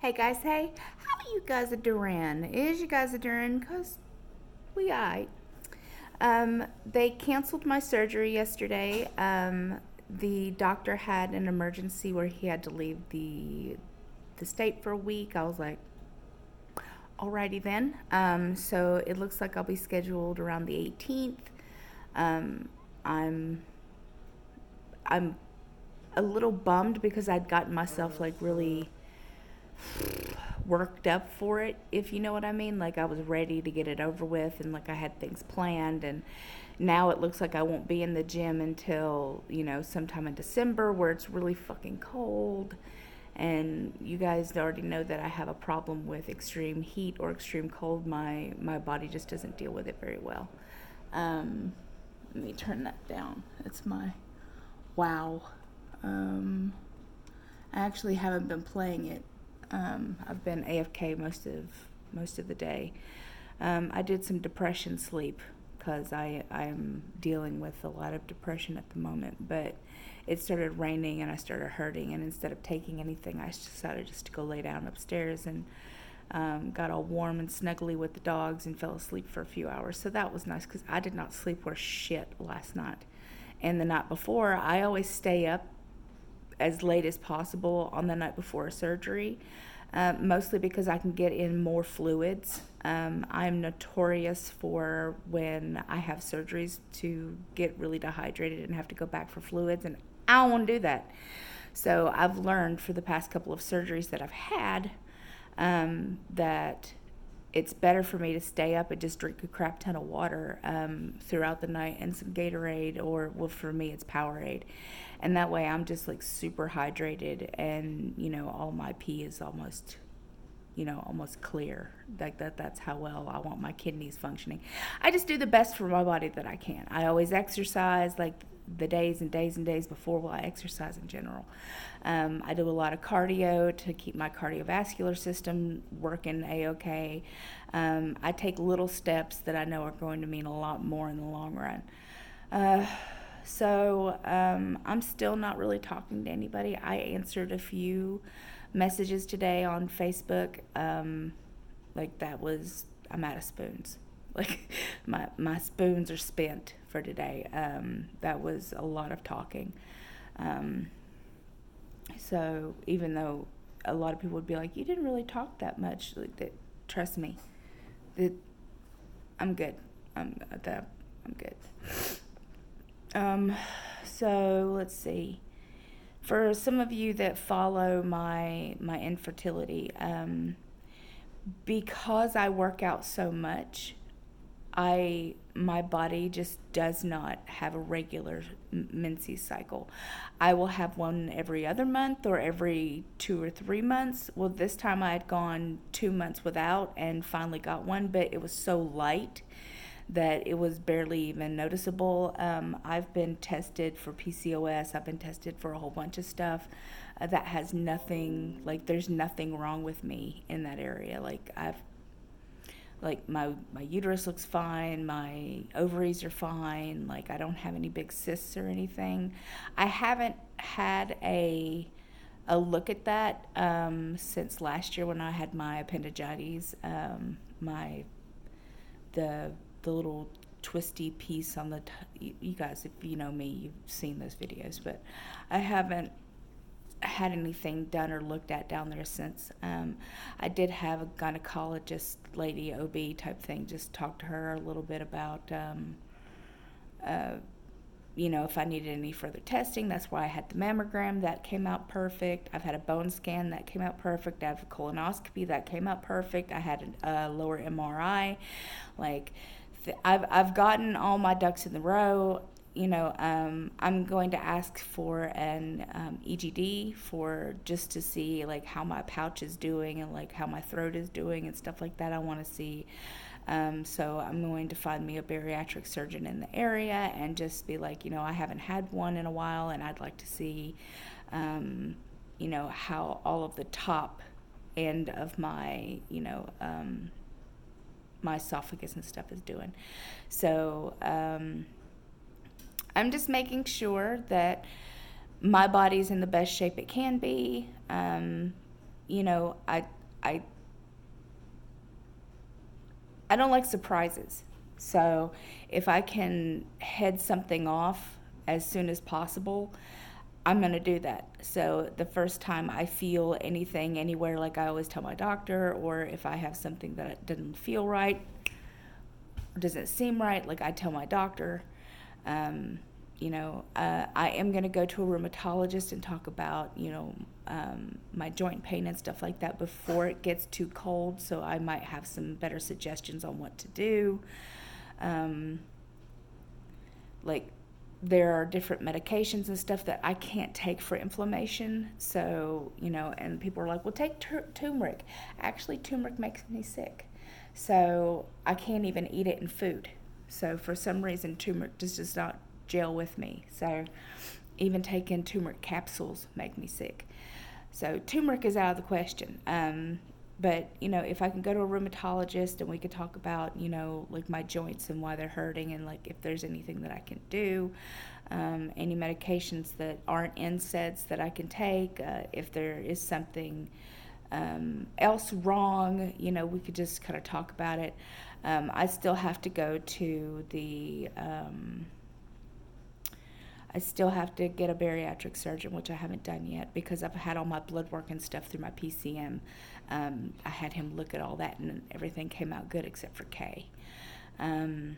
Hey guys, hey, how you guys a doing? Is you guys a doing? Cause we aight. They canceled my surgery yesterday. The doctor had an emergency where he had to leave the state for a week. I was like, alrighty then. So it looks like I'll be scheduled around the 18th. Um, I'm I'm a little bummed because I'd gotten myself like really worked up for it, if you know what I mean. Like I was ready to get it over with and like I had things planned, and now it looks like I won't be in the gym until, sometime in December where it's really fucking cold. And you guys already know that I have a problem with extreme heat or extreme cold. My body just doesn't deal with it very well. Um, Let me turn that down. It's my wow. Um, I actually haven't been playing it. I've been AFK most of the day. I did some depression sleep because I am dealing with a lot of depression at the moment. But it started raining and I started hurting, and instead of taking anything, I decided just to go lay down upstairs and got all warm and snuggly with the dogs and fell asleep for a few hours. So that was nice because I did not sleep worth shit last night. And the night before, I always stay up as late as possible on the night before a surgery, mostly because I can get in more fluids. I'm notorious for when I have surgeries to get really dehydrated and have to go back for fluids, and I don't want to do that. So I've learned for the past couple of surgeries that I've had that it's better for me to stay up and just drink a crap ton of water throughout the night and some Gatorade, or, well, for me it's Powerade. And that way I'm just like super hydrated, and all my pee is almost clear. Like that's how well I want my kidneys functioning. I just do the best for my body that I can. I always exercise like the days and days and days before, well, I exercise in general. I do a lot of cardio to keep my cardiovascular system working a-okay. I take little steps that I know are going to mean a lot more in the long run. So I'm still not really talking to anybody. I answered a few messages today on Facebook. Like that was, I'm out of spoons. Like my spoons are spent for today. That was a lot of talking. Um, so even though a lot of people would be like, you didn't really talk that much, like that, trust me, that I'm good. I'm good. Um, so let's see. For some of you that follow my infertility, because I work out so much, my body just does not have a regular menses cycle. I will have one every other month or every 2 or 3 months. Well, this time I had gone 2 months without and finally got one, but it was so light that it was barely even noticeable. I've been tested for PCOS. I've been tested for a whole bunch of stuff. That has nothing, like, there's nothing wrong with me in that area. Like my uterus looks fine, my ovaries are fine, like I don't have any big cysts or anything. I haven't had a look at that since last year when I had my appendicitis. My the little twisty piece on the you guys, if you know me, you've seen those videos, but I haven't had anything done or looked at down there since. I did have a gynecologist lady, OB type thing, just talk to her a little bit about uh, if I needed any further testing. That's why I had the mammogram. That came out perfect. I've had a bone scan. That came out perfect. I have a colonoscopy. That came out perfect. I had a lower MRI. Like, I've gotten all my ducks in the row. I'm going to ask for an EGD for just to see like how my pouch is doing and like how my throat is doing and stuff like that. I want to see. So I'm going to find me a bariatric surgeon in the area and just be like, I haven't had one in a while, and I'd like to see, how all of the top end of my, my esophagus and stuff is doing. So I'm just making sure that my body's in the best shape it can be. you know, I I don't like surprises. So if I can head something off as soon as possible, I'm going to do that. So the first time I feel anything anywhere, like I always tell my doctor, or if I have something that doesn't feel right, doesn't seem right, like I tell my doctor. Um, I am going to go to a rheumatologist and talk about, my joint pain and stuff like that before it gets too cold. So I might have some better suggestions on what to do. Um, like there are different medications and stuff that I can't take for inflammation. So, and people are like, well, take turmeric. Actually, turmeric makes me sick. So I can't even eat it in food. So for some reason, turmeric just does not gel with me. So even taking turmeric capsules make me sick. So turmeric is out of the question. But, if I can go to a rheumatologist and we could talk about, like my joints and why they're hurting and like if there's anything that I can do, any medications that aren't NSAIDs that I can take, if there is something else wrong, we could just kind of talk about it. I still have to go to I still have to get a bariatric surgeon, which I haven't done yet because I've had all my blood work and stuff through my PCM. I had him look at all that and everything came out good except for K. And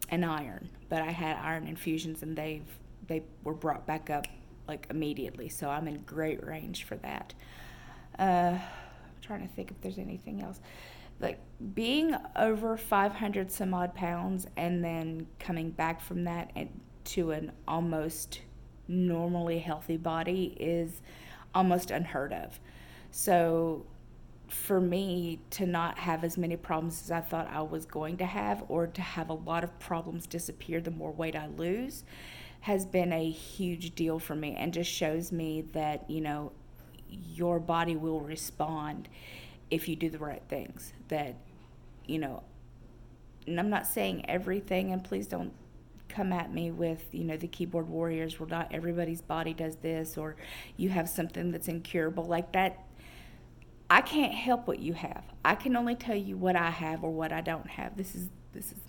iron, but I had iron infusions and they were brought back up like immediately, so I'm in great range for that. I'm trying to think if there's anything else. Like being over 500 some odd pounds and then coming back from that and to an almost normally healthy body is almost unheard of. So for me to not have as many problems as I thought I was going to have, or to have a lot of problems disappear the more weight I lose, has been a huge deal for me and just shows me that, your body will respond if you do the right things. That, and I'm not saying everything, and please don't come at me with, the keyboard warriors, well, not everybody's body does this, or you have something that's incurable like that. I can't help what you have. I can only tell you what I have or what I don't have. This is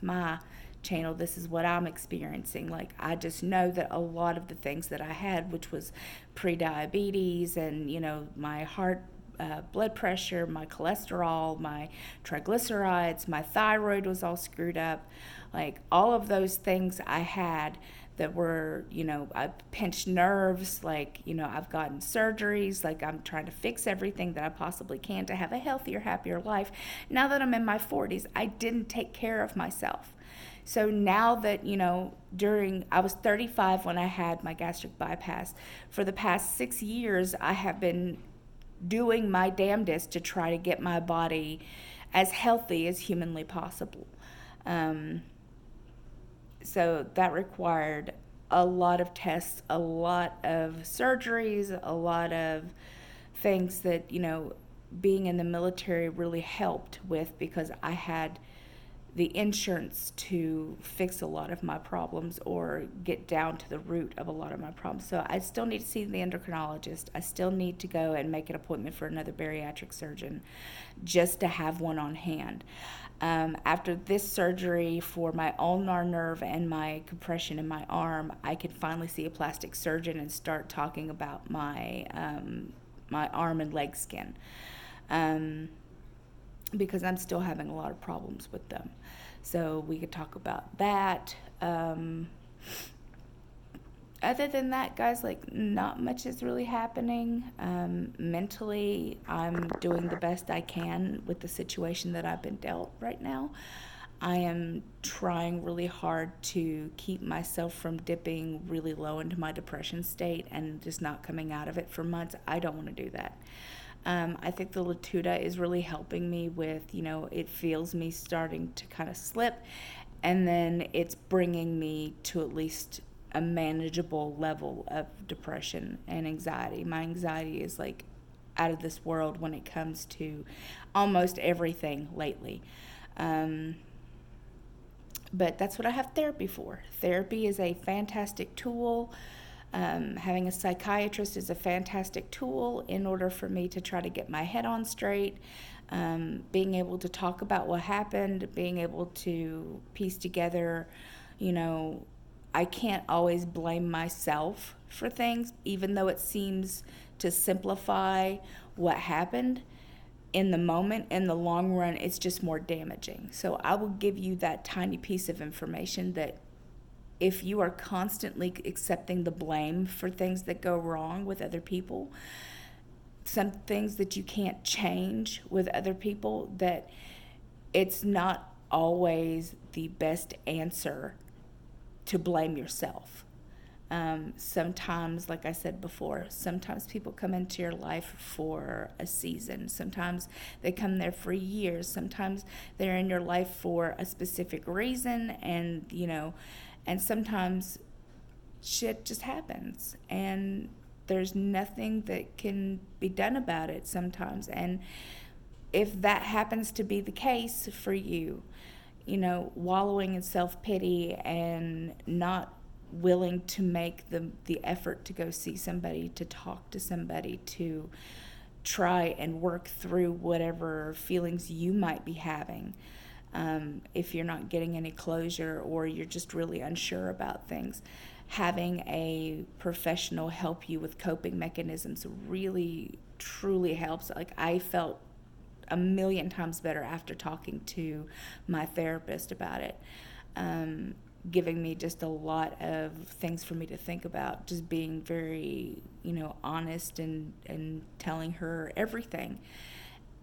my channel. This is what I'm experiencing. Like I just know that a lot of the things that I had, which was pre-diabetes and my heart, blood pressure, my cholesterol, my triglycerides, my thyroid was all screwed up. Like all of those things I had that were, I pinched nerves, like, I've gotten surgeries, like I'm trying to fix everything that I possibly can to have a healthier, happier life. Now that I'm in my 40s, I didn't take care of myself. So now that, I was 35 when I had my gastric bypass. For the past 6 years, I have been doing my damnedest to try to get my body as healthy as humanly possible. So that required a lot of tests, a lot of surgeries, a lot of things that, being in the military really helped with, because I had the insurance to fix a lot of my problems or get down to the root of a lot of my problems. So I still need to see the endocrinologist. I still need to go and make an appointment for another bariatric surgeon just to have one on hand. After this surgery for my ulnar nerve and my compression in my arm, I could finally see a plastic surgeon and start talking about my my arm and leg skin. Because I'm still having a lot of problems with them. So we could talk about that. Other than that, guys, like not much is really happening. Mentally, I'm doing the best I can with the situation that I've been dealt right now. I am trying really hard to keep myself from dipping really low into my depression state and just not coming out of it for months. I don't want to do that. I think the Latuda is really helping me with, it feels me starting to kind of slip, and then it's bringing me to at least a manageable level of depression and anxiety. My anxiety is like out of this world when it comes to almost everything lately. But that's what I have therapy for. Therapy is a fantastic tool. Having a psychiatrist is a fantastic tool in order for me to try to get my head on straight. Being able to talk about what happened, being able to piece together, you know, I can't always blame myself for things, even though it seems to simplify what happened in the moment. In the long run, it's just more damaging. So I will give you that tiny piece of information that if you are constantly accepting the blame for things that go wrong with other people, some things that you can't change with other people, that it's not always the best answer to blame yourself. Sometimes, like I said before, sometimes people come into your life for a season. Sometimes they come there for years. Sometimes they're in your life for a specific reason, and and sometimes shit just happens, and there's nothing that can be done about it sometimes. And if that happens to be the case for you, wallowing in self-pity and not willing to make the effort to go see somebody, to talk to somebody, to try and work through whatever feelings you might be having, if you're not getting any closure or you're just really unsure about things, having a professional help you with coping mechanisms really truly helps. Like, I felt a million times better after talking to my therapist about it, giving me just a lot of things for me to think about, just being very honest and telling her everything,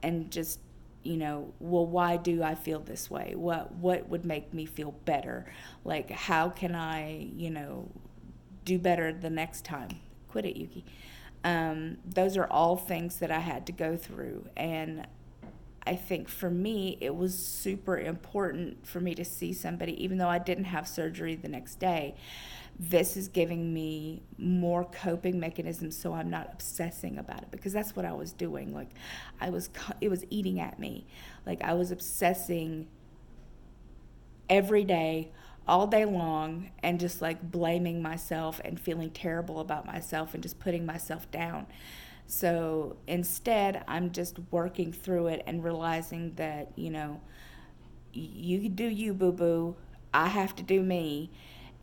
and just well, why do I feel this way? What would make me feel better? Like, how can I do better the next time? Quit it, Yuki. Those are all things that I had to go through, and I think for me, it was super important for me to see somebody, even though I didn't have surgery the next day. This is giving me more coping mechanisms, so I'm not obsessing about it, because that's what I was doing. Like, it was eating at me. Like, I was obsessing every day, all day long, and just like blaming myself and feeling terrible about myself and just putting myself down. So instead, I'm just working through it and realizing that, you do you, boo-boo. I have to do me.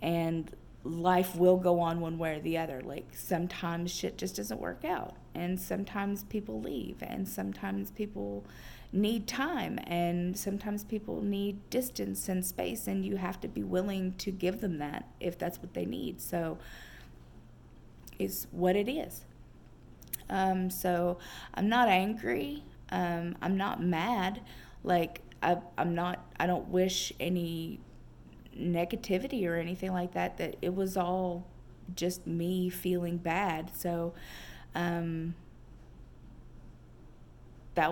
And life will go on one way or the other. Like, sometimes shit just doesn't work out. And sometimes people leave. And sometimes people need time. And sometimes people need distance and space. And you have to be willing to give them that if that's what they need. So it's what it is. So I'm not angry. I'm not mad. Like, I don't wish any negativity or anything like that. That it was all just me feeling bad. So, that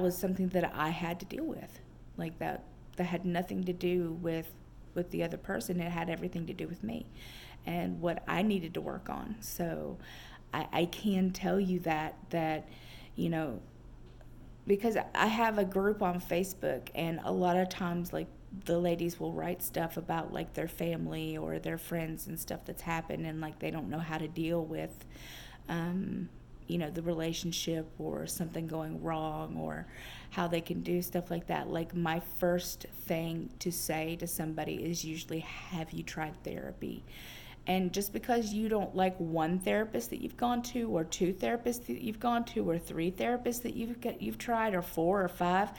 was something that I had to deal with. Like, that had nothing to do with the other person. It had everything to do with me and what I needed to work on. So, I can tell you that because I have a group on Facebook, and a lot of times, like, the ladies will write stuff about like their family or their friends and stuff that's happened, and like they don't know how to deal with the relationship or something going wrong, or how they can do stuff like that. Like, my first thing to say to somebody is usually, have you tried therapy? And just because you don't like one therapist that you've gone to, or two therapists that you've gone to, or three therapists that you've tried, or 4 or 5,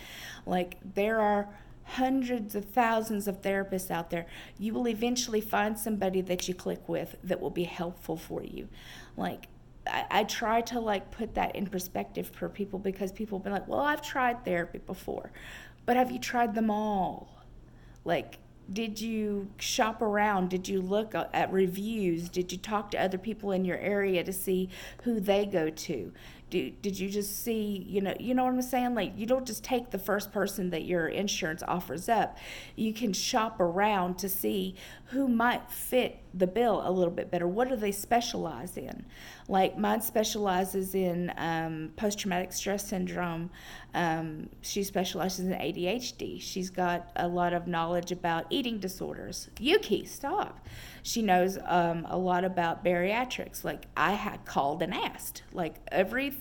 like, there are hundreds of thousands of therapists out there. You will eventually find somebody that you click with that will be helpful for you. Like, I try to like put that in perspective for people, because people have been like, well, I've tried therapy before, but have you tried them all? Like, did you shop around? Did you look at reviews? Did you talk to other people in your area to see who they go to? Did you just see, you know what I'm saying? Like, you don't just take the first person that your insurance offers up. You can shop around to see who might fit the bill a little bit better. What do they specialize in? Like mine specializes in post-traumatic stress syndrome. She specializes in ADHD. She's got a lot of knowledge about eating disorders. Yuki, stop. She knows a lot about bariatrics. Like I had called and asked. Like every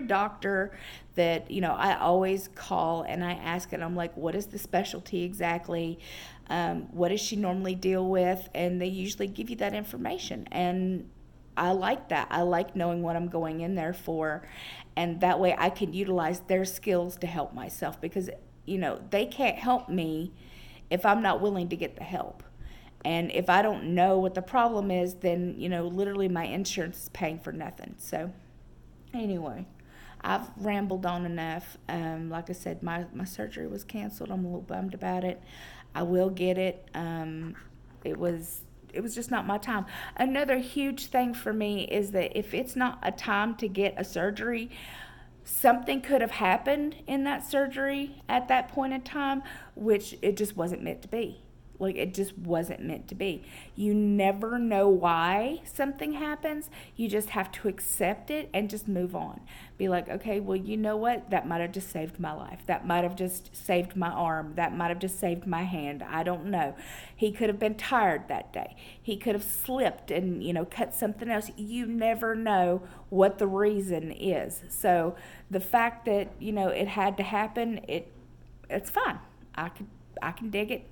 doctor that, I always call and I ask, and I'm like, what is the specialty exactly? What does she normally deal with? And they usually give you that information. And I like that. I like knowing what I'm going in there for. And that way I can utilize their skills to help myself, because, they can't help me if I'm not willing to get the help. And if I don't know what the problem is, then, literally my insurance is paying for nothing. So anyway, I've rambled on enough. Like I said, my surgery was canceled. I'm a little bummed about it. I will get it. It was just not my time. Another huge thing for me is that if it's not a time to get a surgery, something could have happened in that surgery at that point in time, which it just wasn't meant to be. Like, it just wasn't meant to be. You never know why something happens. You just have to accept it and just move on. Be like, okay, well, you know what? That might have just saved my life. That might have just saved my arm. That might have just saved my hand. I don't know. He could have been tired that day. He could have slipped and, cut something else. You never know what the reason is. So the fact that, it had to happen, it's fine. I can dig it.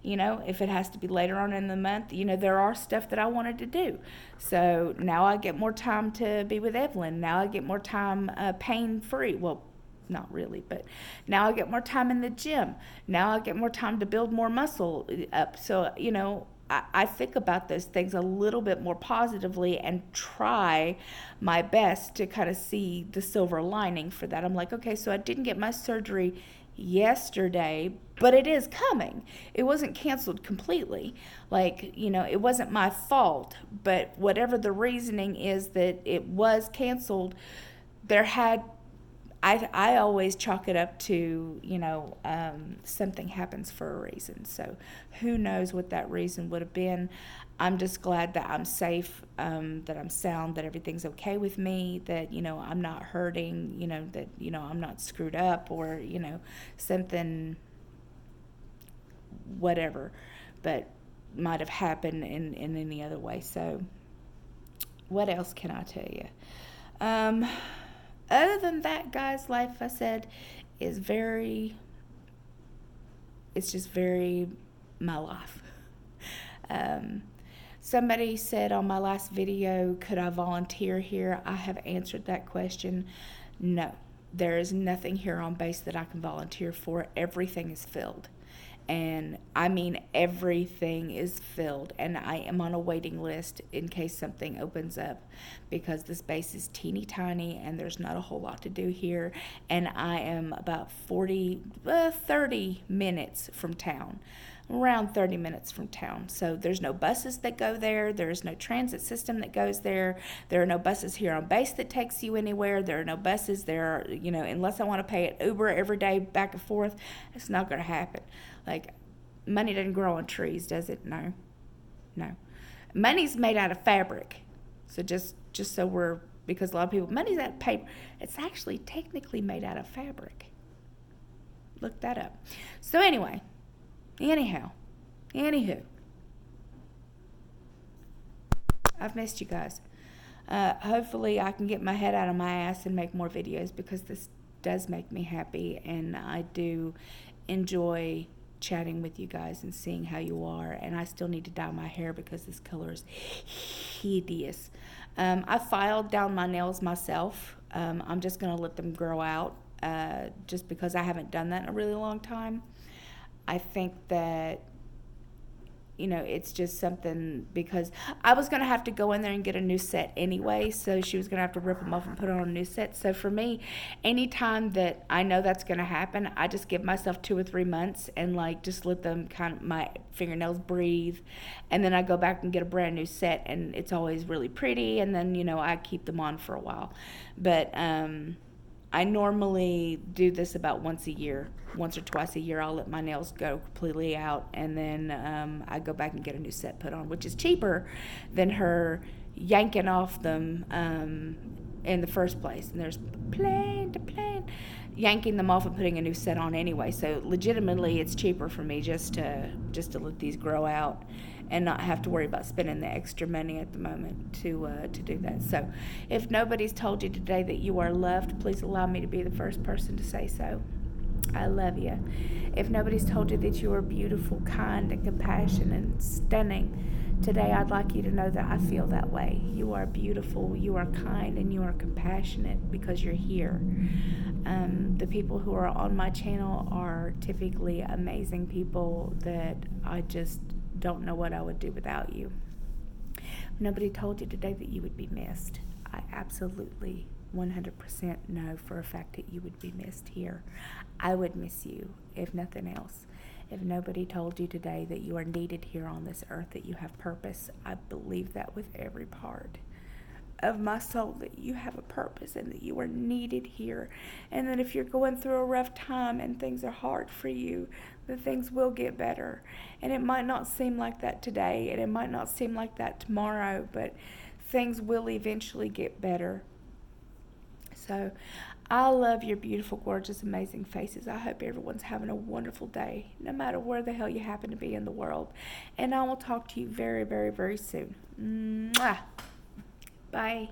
If it has to be later on in the month, there are stuff that I wanted to do. So now I get more time to be with Evelyn. Now I get more time pain-free. Well, not really, but now I get more time in the gym. Now I get more time to build more muscle up. So, I think about those things a little bit more positively and try my best to kind of see the silver lining for that. I'm like, okay, so I didn't get my surgery yesterday, but it is coming. It wasn't canceled completely. Like, it wasn't my fault, but whatever the reasoning is that it was canceled, I always chalk it up to, something happens for a reason. So who knows what that reason would have been. I'm just glad that I'm safe, that I'm sound, that everything's okay with me, that, I'm not hurting, that, I'm not screwed up or, something, whatever, but might have happened in any other way. So what else can I tell you? Other than that, guys, life, I said, is it's just very my life. Somebody said on my last video, could I volunteer here? I have answered that question. No, there is nothing here on base that I can volunteer for. Everything is filled. And I mean, everything is filled, and I am on a waiting list in case something opens up, because this base is teeny tiny and there's not a whole lot to do here, and I am about 30 minutes from town, around 30 minutes from town. So there's no buses that go there. There's no transit system that goes there. There are no buses here on base that takes you anywhere. There are no buses there, unless I want to pay an Uber every day back and forth, it's not going to happen. Like, money doesn't grow on trees, does it? No. Money's made out of fabric. So just so because a lot of people, money's out of paper. It's actually technically made out of fabric. Look that up. So anywho, I've missed you guys. Hopefully I can get my head out of my ass and make more videos, because this does make me happy, and I do enjoy chatting with you guys and seeing how you are. And I still need to dye my hair because this color is hideous. I filed down my nails myself. I'm just going to let them grow out, just because I haven't done that in a really long time. I think that, it's just something, because I was going to have to go in there and get a new set anyway, so she was going to have to rip them off and put on a new set. So for me, anytime that I know that's going to happen, I just give myself 2 or 3 months and just let them my fingernails breathe, and then I go back and get a brand new set, and it's always really pretty, and then I keep them on for a while. But I normally do this about once a year. Once or twice a year, I'll let my nails go completely out, and then I go back and get a new set put on, which is cheaper than her yanking off them in the first place. And there's plane to plane, yanking them off and putting a new set on anyway. So legitimately, it's cheaper for me just to let these grow out and not have to worry about spending the extra money at the moment to do that. So, if nobody's told you today that you are loved, please allow me to be the first person to say so. I love you. If nobody's told you that you are beautiful, kind, and compassionate and stunning, today I'd like you to know that I feel that way. You are beautiful, you are kind, and you are compassionate because you're here. The people who are on my channel are typically amazing people that I just don't know what I would do without you. Nobody told you today that you would be missed. I absolutely 100% know for a fact that you would be missed here. I would miss you, if nothing else. If nobody told you today that you are needed here on this earth, that you have purpose, I believe that with every part of my soul, that you have a purpose and that you are needed here, and that if you're going through a rough time and things are hard for you, that things will get better. And it might not seem like that today, and it might not seem like that tomorrow, but things will eventually get better. So I love your beautiful, gorgeous, amazing faces. I hope everyone's having a wonderful day, no matter where the hell you happen to be in the world. And I will talk to you very, very, very soon. Mwah. Bye.